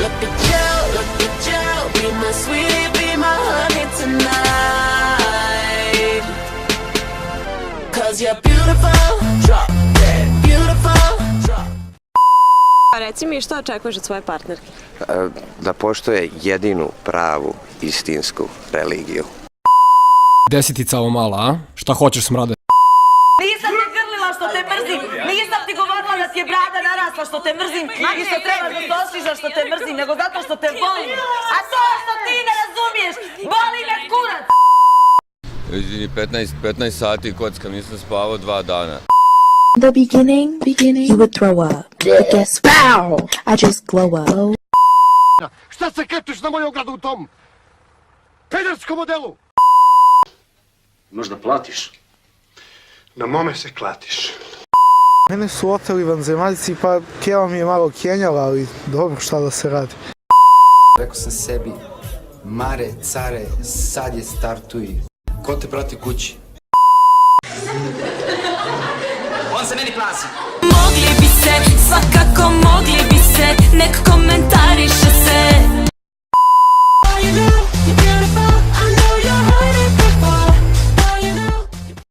Look at you, be my sweetie, be my honey tonight. Cause you're beautiful, drop dead, beautiful, drop. Reci mi, što očekuješ od svoje partnerke? Da poštuje jedinu pravu istinsku religiju. Desetica ovo mala, a? Šta hoćeš, smrade? Nisam te grlila što te mrzim, nisam ti govorila da ti je brada narasla što te mrzim i što trebaš da se osvižaš što te mrzim, nego zato što te volim. A to što ti ne razumiješ, boli me kurac! Izvini, 15 sati kockam, nisam spavao 2 dana. The beginning, you would throw up. But guess what? I just glow up. Šta se kepiš na moju ogradu u tom pederskom modelu? Možda platiš? Na mome se klatiš. Mene su oteli vanzemaljci, pa Keva mi je malo kenjala, ali dobro, šta da se radi. Rekao sam sebi, mare, care, sad je startuj. Ko te prati kući? On se meni plasi. Mogli bi se, svakako mogli bi se, nek komentariše se.